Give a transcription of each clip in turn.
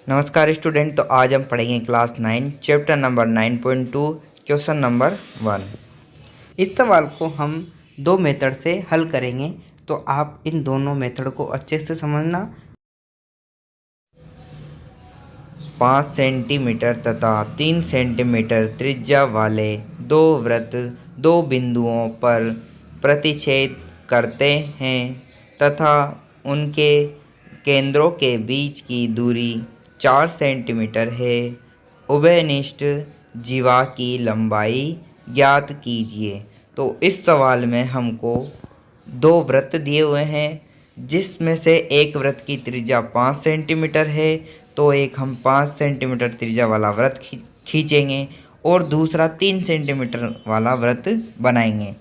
नमस्कार स्टूडेंट। तो आज हम पढ़ेंगे class 9 chapter number 9.2 question number 1। इस सवाल को हम दो मेथड से हल करेंगे, तो आप इन दोनों मेथड को अच्छे से समझना। 5 सेंटीमीटर तथा 3 सेंटीमीटर त्रिज्या वाले दो वृत्त दो बिंदुओं पर प्रतिच्छेद करते हैं तथा उनके केंद्रों के बीच की दूरी 4 सेंटीमीटर है। उभयनिष्ठ जीवा की लंबाई ज्ञात कीजिए। तो इस सवाल में हमको दो वृत्त दिए हुए हैं, जिसमें से एक वृत्त की त्रिज्या 5 सेंटीमीटर है, तो एक हम 5 सेंटीमीटर त्रिज्या वाला वृत्त खींचेंगे और दूसरा 3 सेंटीमीटर वाला वृत्त बनाएंगे।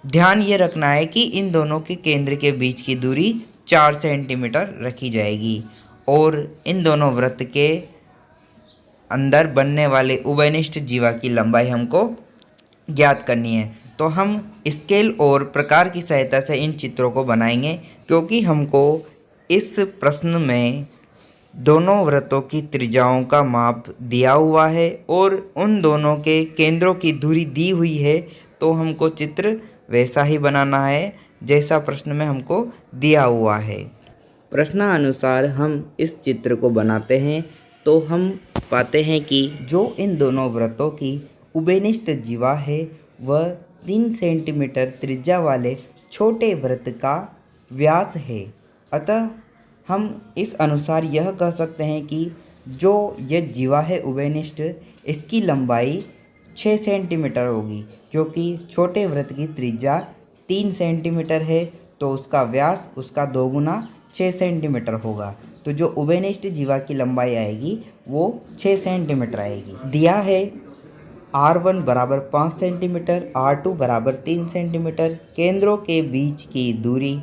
ध्यान ये रखना है कि इन दोनों के केंद्र के बीच की दूरी 4 सेंटीमीटर रखी जाएगी और इन दोनों वृत्त के अंदर बनने वाले उभयनिष्ठ जीवा की लंबाई हमको ज्ञात करनी है। तो हम स्केल और प्रकार की सहायता से इन चित्रों को बनाएंगे, क्योंकि हमको इस प्रश्न में दोनों वृत्तों की त्रिज्याओं का माप दिया हुआ है और उन दोनों के केंद्रों की दूरी दी हुई है। तो हमको चित्र वैसा ही बनाना है जैसा प्रश्न में हमको दिया हुआ है। प्रश्नानुसार हम इस चित्र को बनाते हैं तो हम पाते हैं कि जो इन दोनों वृत्तों की उभयनिष्ठ जीवा है वह 3 सेंटीमीटर त्रिज्या वाले छोटे वृत्त का व्यास है। अतः हम इस अनुसार यह कह सकते हैं कि जो यह जीवा है उभयनिष्ठ, इसकी लंबाई 6 सेंटीमीटर होगी, क्योंकि छोटे वृत्त की त्रिज्या 3 सेंटीमीटर है तो उसका व्यास उसका दोगुना 6 सेंटीमीटर होगा। तो जो उभयनिष्ठ जीवा की लंबाई आएगी वो 6 सेंटीमीटर आएगी। दिया है R1 बराबर 5 सेंटीमीटर, R2 बराबर 3 सेंटीमीटर, केंद्रों के बीच की दूरी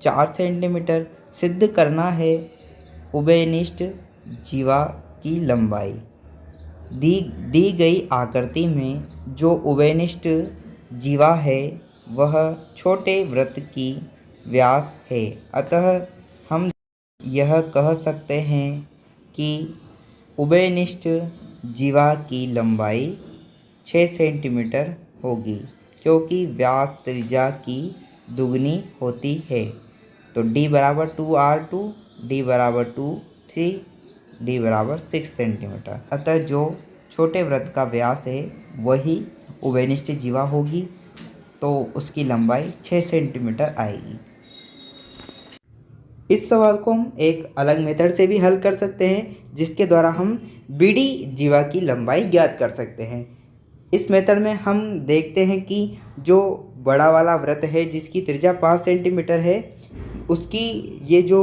4 सेंटीमीटर। सिद्ध करना है उभयनिष्ठ जीवा की लंबाई। दी गई आकृति में जो उभयनिष्ठ जीवा है वह छोटे वृत्त की व्यास है। अतः हम यह कह सकते हैं कि उभयनिष्ठ जीवा की लंबाई 6 सेंटीमीटर होगी, क्योंकि व्यास त्रिज्या की दुगनी होती है। तो D बराबर 2R2, D बराबर 2, 3, D बराबर 6 सेंटीमीटर। अतः जो छोटे वृत्त का व्यास है वही उभयनिष्ठ जीवा होगी, तो उसकी लंबाई 6 सेंटीमीटर आएगी। इस सवाल को हम एक अलग मेथड से भी हल कर सकते हैं, जिसके द्वारा हम BD जीवा की लंबाई ज्ञात कर सकते हैं। इस मेथड में हम देखते हैं कि जो बड़ा वाला वृत्त है जिसकी त्रिज्या 5 सेंटीमीटर है, उसकी ये जो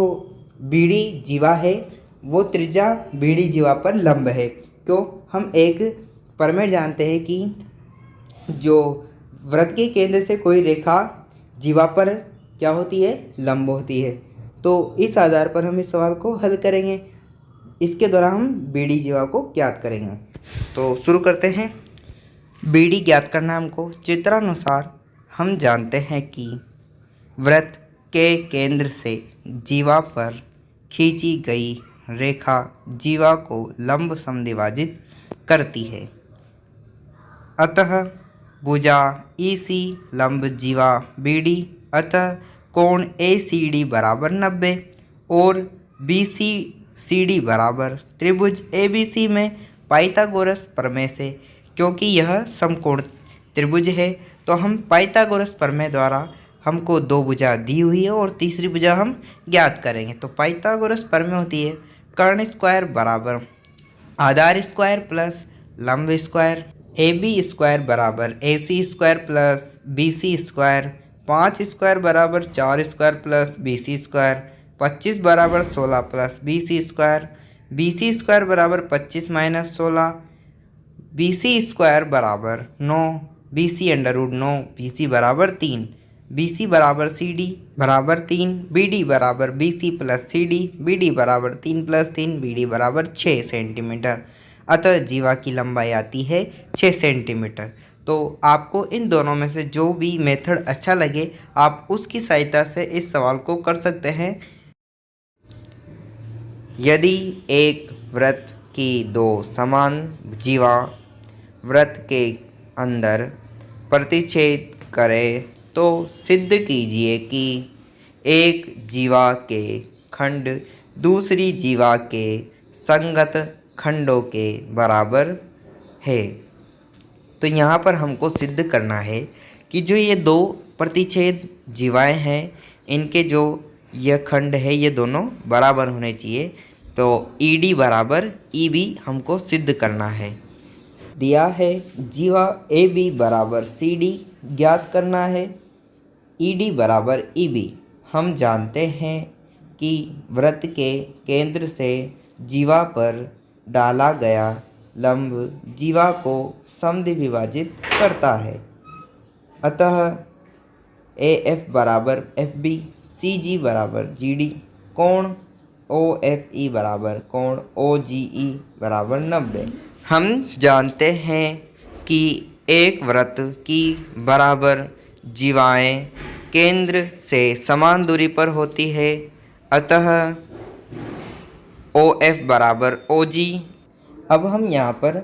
BD जीवा है वो त्रिज्या BD जीवा पर लंब है। क्यों? हम एक प्रमेय जानते हैं कि जो वृत्त के केंद्र से कोई रेखा जीवा पर क्या होती है? लंब होती है। तो इस आधार पर हम इस सवाल को हल करेंगे। इसके द्वारा हम BD जीवा को ज्ञात करेंगे। तो शुरू करते हैं। BD ज्ञात करना हमको। चित्रानुसार हम जानते हैं कि वृत्त के केंद्र से जीवा पर खींची गई रेखा जीवा को लंब समद्विभाजित करती है। अतः भुजा EC लंब जीवा BD, अतः कोण ACD बराबर 90 और BCCD बराबर त्रिभुज ABC में पाइथागोरस प्रमेय से, क्योंकि यह समकोण त्रिभुज है तो हम पाइथागोरस प्रमेय द्वारा हमको दो भुजा दी हुई है और तीसरी भुजा हम ज्ञात करेंगे। तो पाइथागोरस प्रमेय होती है कर्ण स्क्वायर बराबर आधार स्क्वायर प्लस लंब स्क्वायर। AB स्क्वायर बराबर AC square plus BC square. 5 square बराबर 4 स्क्वायर प्लस BC स्क्वायर। 25 बराबर 16 plus BC square. BC square बराबर 25 माइनस 16। BC स्क्वायर बराबर 9, BC अंडर रूट 9, BC बराबर 3। BC बराबर CD बराबर 3, BD बराबर BC प्लस CD, BD बराबर 3 प्लस 3, BD बराबर 6 सेंटीमीटर। अतः जीवा की लंबाई आती है 6 सेंटीमीटर। तो आपको इन दोनों में से जो भी मेथड अच्छा लगे आप उसकी सहायता से इस सवाल को कर सकते हैं। यदि एक वृत्त की दो समान जीवा वृत्त के अंदर प्रतिच्छेद करें तो सिद्ध कीजिए कि एक जीवा के खंड दूसरी जीवा के संगत खंडों के बराबर है। तो यहाँ पर हमको सिद्ध करना है कि जो ये दो प्रतिच्छेद जीवाएं हैं इनके जो यह खंड है ये दोनों बराबर होने चाहिए। तो ED बराबर EB हमको सिद्ध करना है। दिया है जीवा AB बराबर CD ज्ञात करना है। ED बराबर EB हम जानते हैं कि वृत्त के केंद्र से जीवा पर डाला गया लंब जीवा को समद्वि विभाजित करता है। अतः AF बराबर FB, CG बराबर GD, कोण OFE बराबर कोण OGE बराबर 90। हम जानते हैं कि एक वृत्त की बराबर जीवाएं केंद्र से समान दूरी पर होती है। अतः OF बराबर OG। अब हम यहाँ पर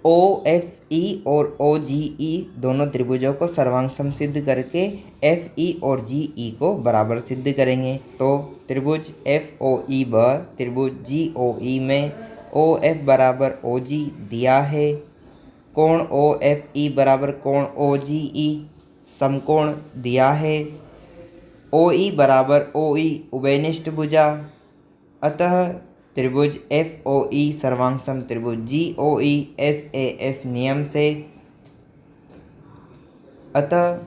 OFE और OGE दोनों त्रिभुजों को सर्वांग सिद्ध करके FE और GE को बराबर सिद्ध करेंगे। तो त्रिभुज FOE व त्रिभुज GOE में OF बराबर OG दिया है। कोण OFE बराबर कोण OGE समकोण दिया है। OE बराबर OE उभयनिष्ठ भुजा। अतः त्रिभुज FOE सर्वांग सम त्रिभुज GOE SAS नियम से। अतः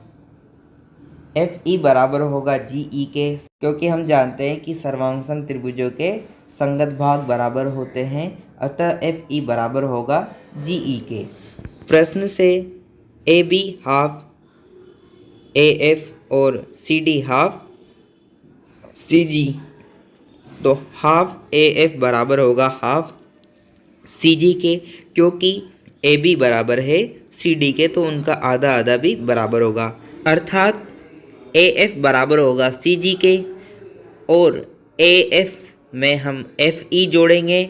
FE बराबर होगा GE के, क्योंकि हम जानते हैं कि सर्वांग सम त्रिभुजों के संगत भाग बराबर होते हैं। अतः FE बराबर होगा GE के। प्रश्न से AB हाफ AF और CD हाफ CG, तो हाफ AF बराबर होगा हाफ CG के, क्योंकि AB बराबर है CD के तो उनका आधा आधा भी बराबर होगा। अर्थात AF बराबर होगा CG के और AF में हम FE जोड़ेंगे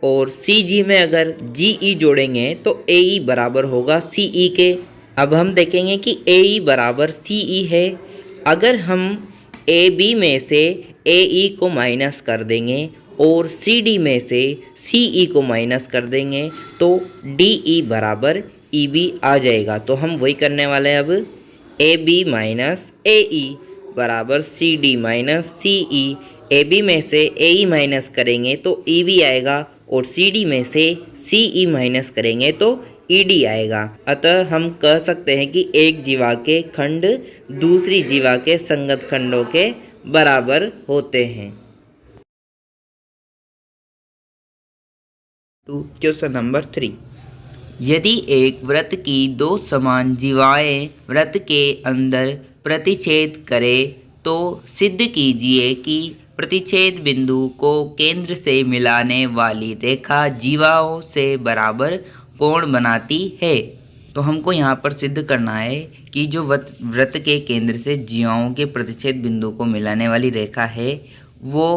और CG में अगर GE जोड़ेंगे तो AE बराबर होगा CE के। अब हम देखेंगे कि AE बराबर CE है। अगर हम AB में से AE को माइनस कर देंगे और CD में से CE को माइनस कर देंगे तो DE बराबर EB आ जाएगा। तो हम वही करने वाले हैं। अब AB माइनस AE बराबर CD माइनस CE। AB में से AE माइनस करेंगे तो EB आएगा और CD में से CE माइनस करेंगे तो ED आएगा। अतः हम कह सकते हैं कि एक जीवा के खंड दूसरी जीवा के संगत खंडों के बराबर होते हैं। Question number 3। यदि एक वृत्त की दो समान जीवाएं वृत्त के अंदर प्रतिच्छेद करें तो सिद्ध कीजिए कि प्रतिच्छेद बिंदु को केंद्र से मिलाने वाली रेखा जीवाओं से बराबर कोण बनाती है। तो हमको यहाँ पर सिद्ध करना है कि जो वृत्त के केंद्र से जीवाओं के प्रतिच्छेद बिंदु को मिलाने वाली रेखा है वो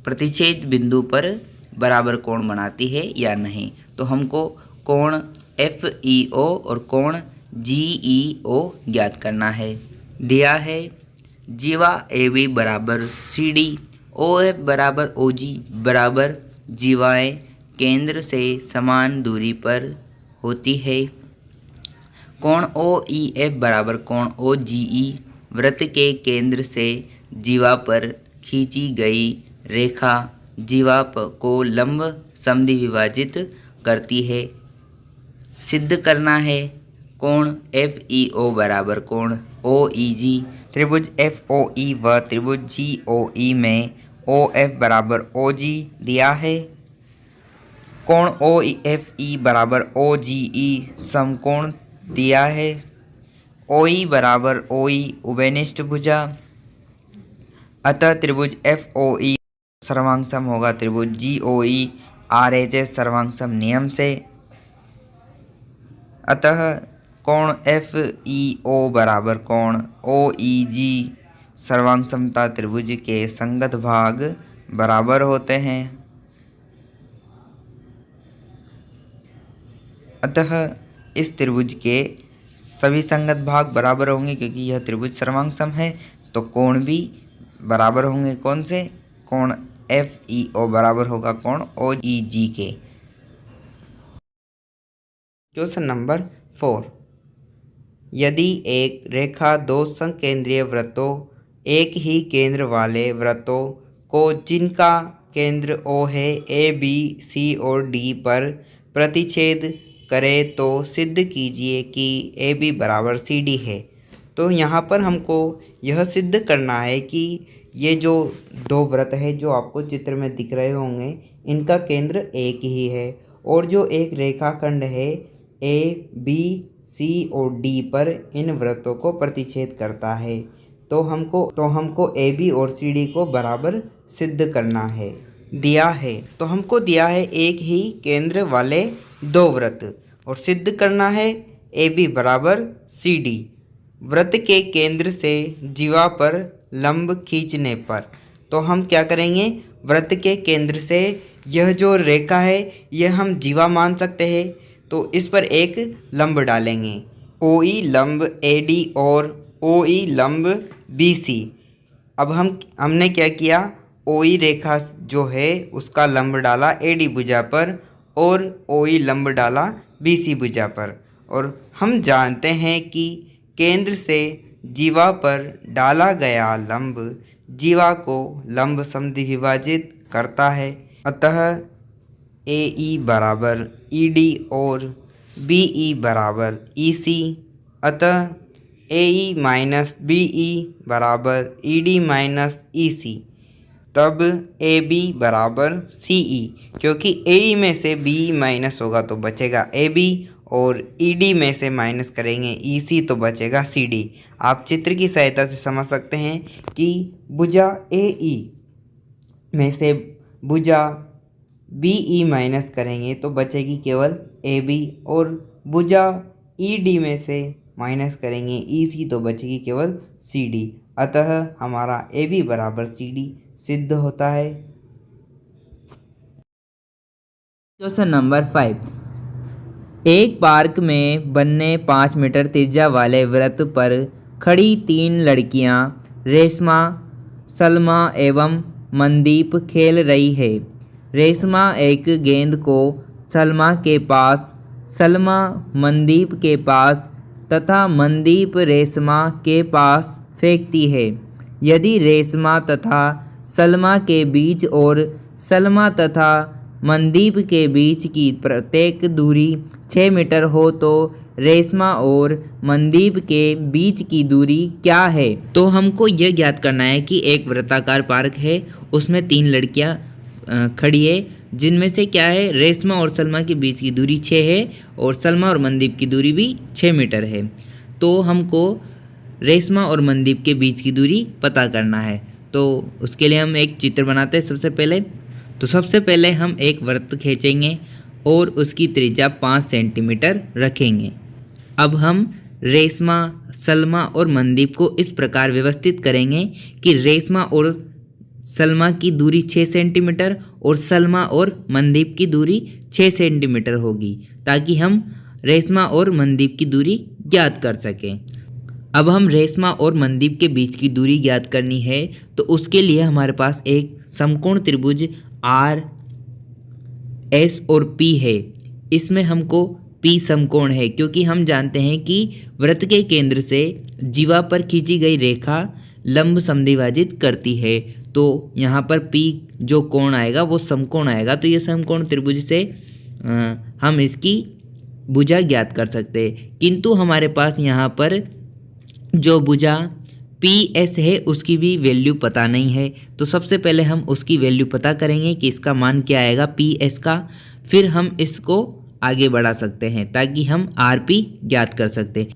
प्रतिच्छेद बिंदु पर बराबर कोण बनाती है या नहीं। तो हमको कोण FEO और कोण GEO ज्ञात करना है। दिया है जीवा AB बराबर CD, OF बराबर OG बराबर जीवाएं केंद्र से समान दूरी पर होती है। कोण OEF बराबर कोण OGE वृत्त के केंद्र से जीवा पर खींची गई रेखा जीवा को लंब समद्वि विभाजित करती है। सिद्ध करना है कोण FEO बराबर कोण OEG। त्रिभुज FOE व त्रिभुज GOE में OF बराबर OG दिया है। कोण OFE बराबर OGE समकोण दिया है। OE बराबर OE उभयनिष्ठ भुजा। अतः त्रिभुज FOE सर्वांग सम होगा त्रिभुज GOE RHS सर्वांग सम नियम से। अतः कोण FEO बराबर कोण OEG सर्वांग समता त्रिभुज के संगत भाग बराबर होते हैं। अतः इस त्रिभुज के सभी संगत भाग बराबर होंगे क्योंकि यह त्रिभुज सर्वांग है। तो कोण भी बराबर होंगे। कौन से? कोण FEO बराबर होगा कोण OEG के। Question number 4। यदि एक रेखा दो संकेंद्रीय वृत्तों, एक ही केंद्र वाले वृत्तों को जिनका केंद्र O है, AB, C और D पर प्रतिच्छेद करे तो सिद्ध कीजिए कि AB बराबर CD है। तो यहाँ पर हमको यह सिद्ध करना है कि ये जो दो वृत्त है जो आपको चित्र में दिख रहे होंगे, इनका केंद्र एक ही है और जो एक रेखाखंड है A, B, C और D पर इन वृत्तों को प्रतिच्छेद करता है। तो हमको AB और CD को बराबर सिद्ध करना है। दिया है तो हमको दिया है एक ही केंद्र वाले दो वृत्त और सिद्ध करना है AB बराबर CD। वृत्त के केंद्र से जीवा पर लंब खींचने पर तो हम क्या करेंगे, वृत्त के केंद्र से यह जो रेखा है यह हम जीवा मान सकते हैं। तो इस पर एक लंब डालेंगे, OE लंब AD और OE लंब BC। अब हमने क्या किया, OE रेखा जो है उसका लंब डाला AD भुजा पर और OE लंब डाला BC भुजा पर। और हम जानते हैं कि केंद्र से जीवा पर डाला गया लंब जीवा को लंब समद्विभाजित करता है। अतः AE बराबर ED और BE बराबर EC। अतः AE माइनस BE बराबर ED माइनस EC। तब AB बराबर CE, क्योंकि AE में से BE माइनस होगा तो बचेगा AB और ED में से माइनस करेंगे EC तो बचेगा CD। आप चित्र की सहायता से समझ सकते हैं कि भुजा AE में से भुजा BE माइनस करेंगे तो बचेगी केवल AB और भुजा ED में से माइनस करेंगे EC तो बचेगी केवल CD। अतः हमारा AB बराबर CD सिद्ध होता है। Question number 5। एक पार्क में बनने 5 मीटर त्रिज्या वाले वृत्त पर खड़ी 3 लड़कियां रेशमा, सलमा एवं मनदीप खेल रही है। रेशमा एक गेंद को सलमा के पास, सलमा मनदीप के पास तथा मनदीप रेशमा के पास फेंकती है। यदि रेशमा तथा सलमा के बीच और सलमा तथा मनदीप के बीच की प्रत्येक दूरी 6 मीटर हो तो रेशमा और मनदीप के बीच की दूरी क्या है? तो हमको यह ज्ञात करना है कि एक वृत्ताकार पार्क है, उसमें 3 लड़कियां खड़ी है, जिनमें से क्या है, रेशमा और सलमा के बीच की दूरी 6 है और सलमा और मनदीप की दूरी भी 6 मीटर है। तो हमको रेशमा और मनदीप के बीच की दूरी पता करना है। तो उसके लिए हम एक चित्र बनाते हैं। सबसे पहले हम एक वृत्त खींचेंगे और उसकी त्रिज्या 5 सेंटीमीटर रखेंगे। अब हम रेशमा, सलमा और मनदीप को इस प्रकार व्यवस्थित करेंगे कि रेशमा और सलमा की दूरी 6 सेंटीमीटर और सलमा और मनदीप की दूरी 6 सेंटीमीटर होगी, ताकि हम रेशमा और मनदीप की दूरी ज्ञात कर सकें। अब हम रेशमा और मनदीप के बीच की दूरी ज्ञात करनी है, तो उसके लिए हमारे पास एक समकोण त्रिभुज R, S और P है। इसमें हमको P समकोण है, क्योंकि हम जानते हैं कि वृत्त के केंद्र से जीवा पर खींची गई रेखा लंब समद्विभाजित करती है। तो यहाँ पर P जो कोण आएगा वो समकोण आएगा। तो ये समकोण त्रिभुज से हम इसकी भुजा ज्ञात कर सकते हैं। किंतु हमारे पास यहाँ पर जो भुजा PS है उसकी भी वैल्यू पता नहीं है। तो सबसे पहले हम उसकी वैल्यू पता करेंगे कि इसका मान क्या आएगा PS का, फिर हम इसको आगे बढ़ा सकते हैं ताकि हम RP ज्ञात कर सकते।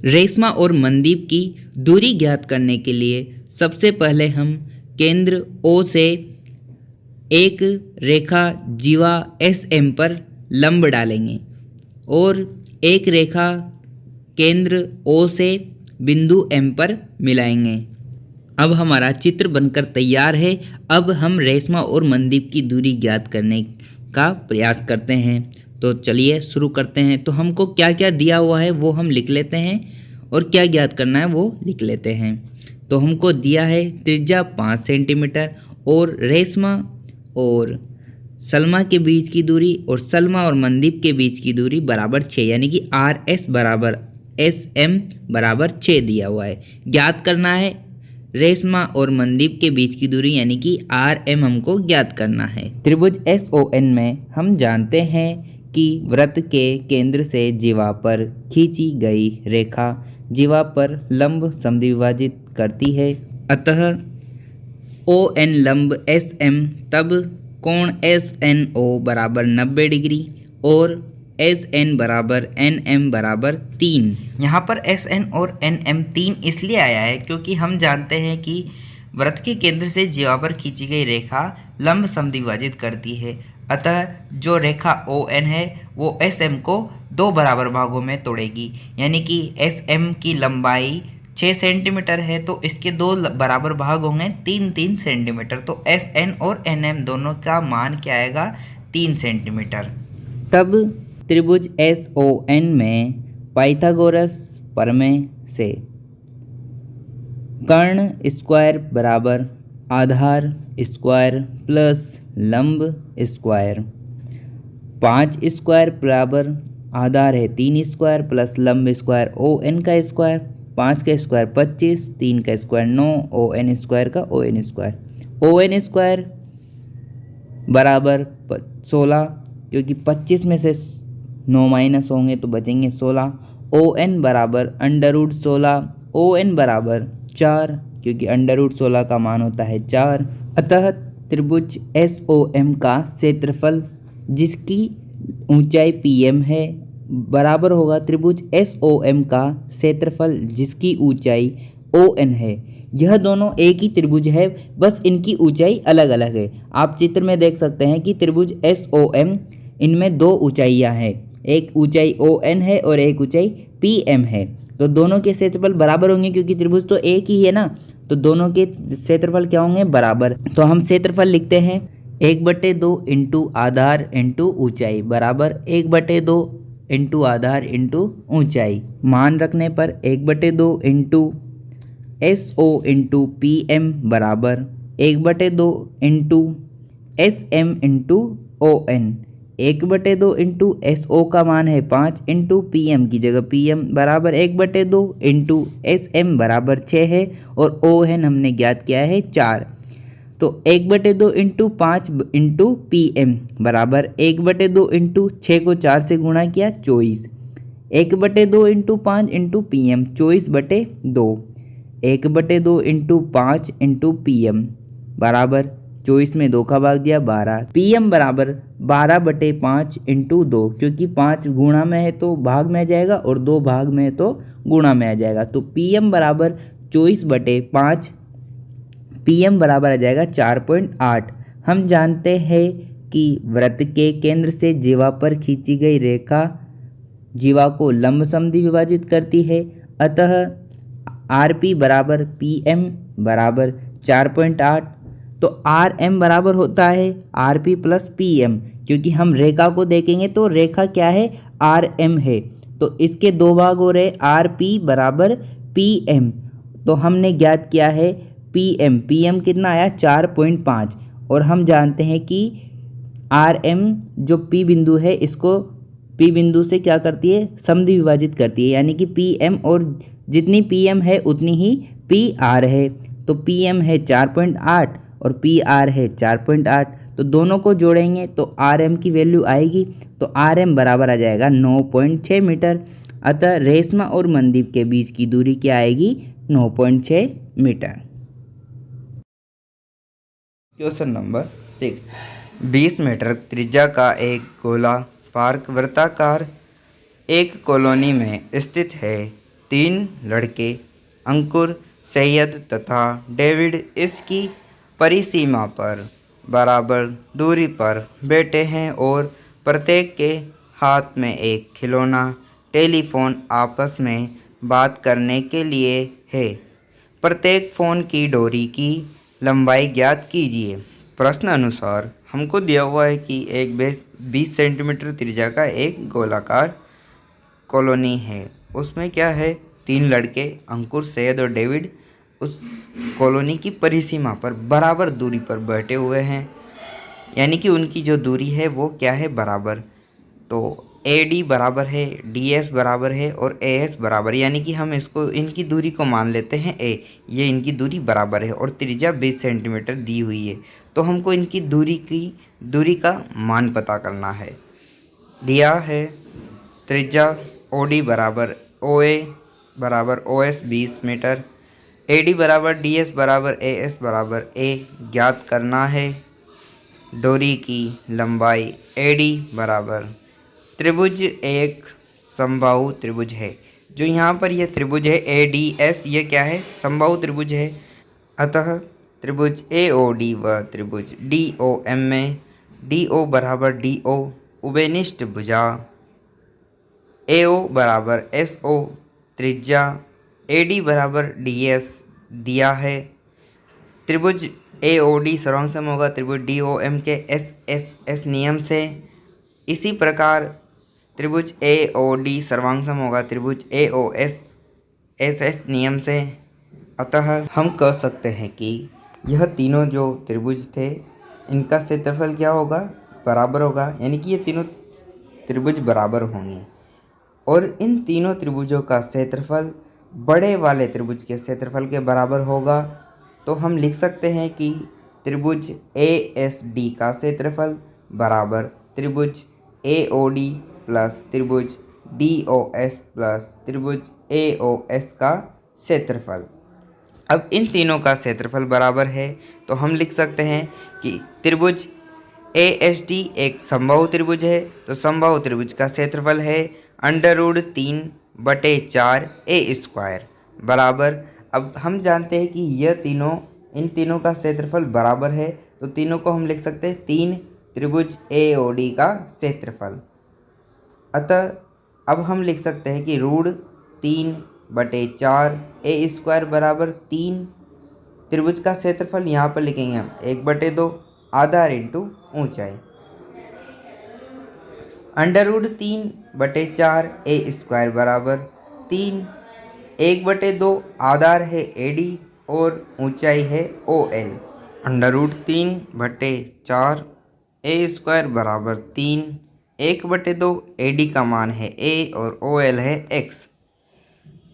रेशमा और मनदीप की दूरी ज्ञात करने के लिए सबसे पहले हम केंद्र O से एक रेखा जीवा SM पर लंब डालेंगे और एक रेखा केंद्र O से बिंदु M पर मिलाएंगे। अब हमारा चित्र बनकर तैयार है। अब हम रेशमा और मनदीप की दूरी ज्ञात करने का प्रयास करते हैं। तो चलिए शुरू करते हैं। तो हमको क्या क्या दिया हुआ है वो हम लिख लेते हैं और क्या ज्ञात करना है वो लिख लेते हैं। तो हमको दिया है त्रिज्या 5 सेंटीमीटर और रेशमा और सलमा के बीच की दूरी और सलमा और मनदीप के बीच की दूरी बराबर 6, यानी कि RS बराबर SM बराबर 6 दिया हुआ है। ज्ञात करना है रेशमा और मनदीप के बीच की दूरी, यानी कि RM हमको ज्ञात करना है। त्रिभुज SON में हम जानते हैं कि वृत्त के केंद्र से जीवा पर खींची गई रेखा जीवा पर लंब समद्विभाजित करती है। अतः ON लंब SM, तब कोण SNO बराबर 90 डिग्री और SN बराबर NM बराबर 3। यहाँ पर SN और NM 3 इसलिए आया है क्योंकि हम जानते हैं कि वृत्त के केंद्र से जीवा पर खींची गई रेखा लंब समद्विभाजित करती है। अतः जो रेखा ON है वो SM को 2 बराबर भागों में तोड़ेगी, यानी कि SM की लंबाई 6 सेंटीमीटर है तो इसके 2 बराबर भाग होंगे 3-3 सेंटीमीटर। तो SN और NM दोनों का मान क्या आएगा 3 सेंटीमीटर। तब त्रिभुज SON में पाइथागोरस प्रमेय से कर्ण स्क्वायर बराबर आधार स्क्वायर प्लस लंब स्क्वायर, 5 स्क्वायर बराबर आधार है 3 स्क्वायर प्लस लंब स्क्वायर ON का स्क्वायर, 5 का स्क्वायर 25, 3 का स्क्वायर 9, ON स्क्वायर का ON स्क्वायर। ON स्क्वायर बराबर 16, क्योंकि 25 में से 9 माइनस होंगे तो बचेंगे 16। ON बराबर √16, ON बराबर 4, क्योंकि √16 का मान होता है 4। अतः त्रिभुज SOM का क्षेत्रफल जिसकी ऊंचाई PM है बराबर होगा त्रिभुज SOM का क्षेत्रफल जिसकी ऊंचाई ON है। यह दोनों एक ही त्रिभुज है, बस इनकी ऊंचाई अलग अलग है। आप चित्र में देख सकते हैं कि त्रिभुज SOM इनमें 2 ऊंचाइयां हैं, एक ऊंचाई ON है और एक ऊंचाई PM है। तो दोनों के क्षेत्रफल बराबर होंगे क्योंकि त्रिभुज तो एक ही है ना, तो दोनों के क्षेत्रफल क्या होंगे बराबर। तो हम क्षेत्रफल लिखते हैं 1/2 इंटू आधार इंटू ऊंचाई बराबर 1/2 इंटू आधार इंटू ऊंचाई। मान रखने पर 1/2 इंटू SO इंटू PM बराबर 1/2 into SM into ON। 1/2 into SO का मान है 5 इंटू PM की जगह PM बराबर 1/2 इंटू SM बराबर 6 है और ON हमने ज्ञात किया है 4। तो 1/2 इंटू 5 इंटू PM बराबर 1/2 इंटू 6 को 4 से गुणा किया 24। 1/2 into 5 into PM 24/2। 1/2 into 5 into PM बराबर 24 में 2 का भाग दिया 12। PM बराबर 12/5 इंटू 2, क्योंकि 5 गुणा में है तो भाग में आ जाएगा और 2 भाग में है तो गुणा में आ जाएगा। तो PM बराबर 24/5, PM बराबर आ जाएगा 4.8। हम जानते हैं कि वृत्त के केंद्र से जीवा पर खींची गई रेखा जीवा को लंब समद्वि विभाजित करती है। अतः RP बराबर PM बराबर 4.8। तो RM बराबर होता है RP प्लस PM, क्योंकि हम रेखा को देखेंगे तो रेखा क्या है RM है, तो इसके 2 भाग हो रहे RP बराबर PM। तो हमने ज्ञात किया है PM कितना आया 4.5, और हम जानते हैं कि RM जो P बिंदु है इसको P बिंदु से क्या करती है समद्वि विभाजित करती है, यानी कि PM और जितनी PM है उतनी ही PR है। तो PM है 4.8 और PR है 4.8, तो दोनों को जोड़ेंगे तो RM की वैल्यू आएगी, तो RM बराबर आ जाएगा 9.6 मीटर। अतः रेशमा और मनदीप के बीच की दूरी क्या आएगी 9.6 मीटर। क्वेश्चन नंबर 6, 20 मीटर त्रिज्या का एक गोला पार्क वृत्ताकार एक कॉलोनी में स्थित है। 3 लड़के अंकुर, सैयद तथा डेविड इसकी परिसीमा पर बराबर दूरी पर बैठे हैं और प्रत्येक के हाथ में एक खिलौना टेलीफोन आपस में बात करने के लिए है। प्रत्येक फ़ोन की डोरी की लंबाई ज्ञात कीजिए। प्रश्न अनुसार हमको दिया हुआ है कि एक 20 सेंटीमीटर त्रिज्या का एक गोलाकार कॉलोनी है। उसमें क्या है, 3 लड़के अंकुर, सैयद और डेविड उस कॉलोनी की परिसीमा पर बराबर दूरी पर बैठे हुए हैं, यानी कि उनकी जो दूरी है वो क्या है, बराबर। तो AD बराबर है, DS बराबर है और AS बराबर, यानी कि हम इसको इनकी दूरी को मान लेते हैं A। ये इनकी दूरी बराबर है और त्रिज्या 20 सेंटीमीटर दी हुई है। तो हमको इनकी दूरी का मान पता करना है। दिया है त्रिज्या OD बराबर OA बराबर OS 20 मीटर, AD बराबर DS बराबर AS बराबर A ज्ञात करना है। डोरी की लंबाई AD बराबर, त्रिभुज एक समबाहु त्रिभुज है। जो यहाँ पर यह त्रिभुज है ADS, ये क्या है, समबाहु त्रिभुज है। अतः त्रिभुज AOD व त्रिभुज DOM में DO बराबर DO उभयनिष्ठ भुजा, AO बराबर SO त्रिज्या, AD बराबर DS दिया है। त्रिभुज AOD सर्वांग होगा त्रिभुज DOM के SSS नियम से। इसी प्रकार त्रिभुज AOD सर्वांग होगा त्रिभुज AOS SS नियम से। अतः हम कह सकते हैं कि यह तीनों जो त्रिभुज थे इनका क्षेत्रफल क्या होगा, बराबर होगा, यानी कि ये तीनों त्रिभुज बराबर होंगे। और इन तीनों त्रिभुजों का क्षेत्रफल बड़े वाले त्रिभुज के क्षेत्रफल के बराबर होगा। तो हम लिख सकते हैं कि त्रिभुज ASD का क्षेत्रफल बराबर त्रिभुज AOD प्लस त्रिभुज DOS प्लस त्रिभुज AOS का क्षेत्रफल। अब इन तीनों का क्षेत्रफल बराबर है तो हम लिख सकते हैं कि त्रिभुज ASD एक समबाहु त्रिभुज है, तो समबाहु त्रिभुज का क्षेत्रफल है √3/4 A² बराबर। अब हम जानते हैं कि इन तीनों का क्षेत्रफल बराबर है, तो तीनों को हम लिख सकते हैं 3 त्रिभुज AOD का क्षेत्रफल। अतः अब हम लिख सकते हैं कि √3/4 A² बराबर 3। त्रिभुज का क्षेत्रफल यहाँ पर लिखेंगे हम 1/2 आधार इंटू ऊंचाई, √3/4 A² बराबर 3। 1/2 आधार है AD और ऊंचाई है OL। √3/4 A² बराबर 3, 1/2 AD का मान है A और OL है X।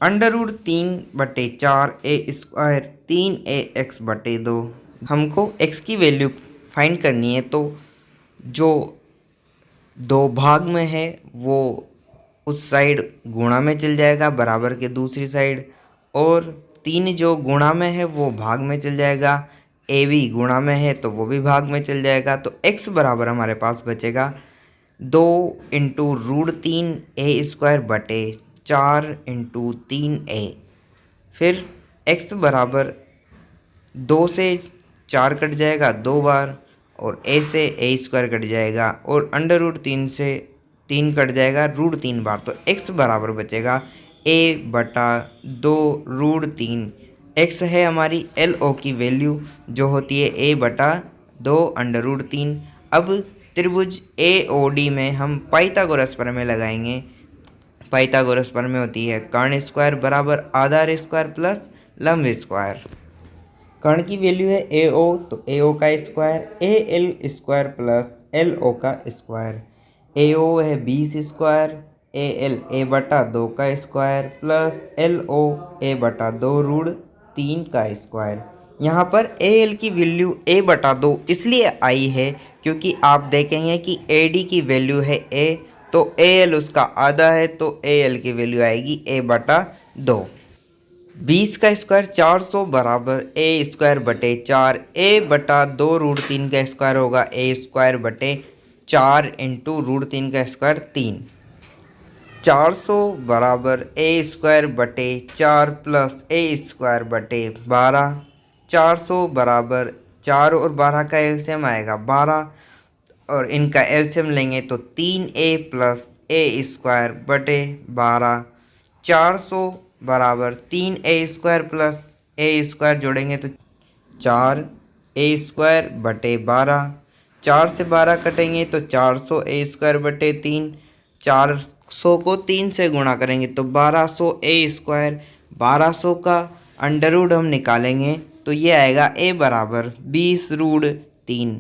√3/4 A² 3AX/2। हमको X की वैल्यू फाइंड करनी है, तो जो 2 भाग में है वो उस साइड गुणा में चल जाएगा बराबर के दूसरी साइड, और 3 जो गुणा में है वो भाग में चल जाएगा। AB गुणा में है तो वो भी भाग में चल जाएगा। तो X बराबर हमारे पास बचेगा 2 इंटू √3 A² 4 इंटू 3A। फिर X बराबर 2 से 4 कट जाएगा 2 बार, और A से A² कट जाएगा, और √3 से 3 कट जाएगा √3 बार। तो X बराबर बचेगा A/2 √3। X है हमारी LO की वैल्यू जो होती है A/2 √3। अब त्रिभुज AOD में हम पाइथागोरस प्रमेय लगाएंगे। पाइथागोरस प्रमेय होती है कर्ण स्क्वायर बराबर आधार स्क्वायर प्लस लंब स्क्वायर। कर्ण की वैल्यू है AO, तो AO का स्क्वायर, AL² प्लस LO का स्क्वायर। AO है 20² AL A/2 का स्क्वायर प्लस LO A/2 √3 का स्क्वायर। यहाँ पर AL की वैल्यू A/2 इसलिए आई है क्योंकि आप देखेंगे कि AD की वैल्यू है A, तो AL उसका आधा है, तो AL की वैल्यू आएगी A/2। 20 का स्क्वायर 400 बराबर A²/4 A/2 √3 का स्क्वायर होगा A²/4 इंटू √3 का स्क्वायर 3। 400 बराबर A²/4 प्लस A²/12। 400 बराबर 4 और 12 का एलसीएम आएगा 12, और इनका एलसीएम लेंगे तो 3A प्लस A²/12। 400 बराबर 3A² प्लस A² जोड़ेंगे तो 4A² /12। 4 से 12 कटेंगे तो 400 ए स्क्वायर बटे 3। 400 को 3 से गुणा करेंगे तो 1200 ए स्क्वायर। 1200 का अंडर रूट हम निकालेंगे तो ये आएगा ए बराबर 20 रूट 3।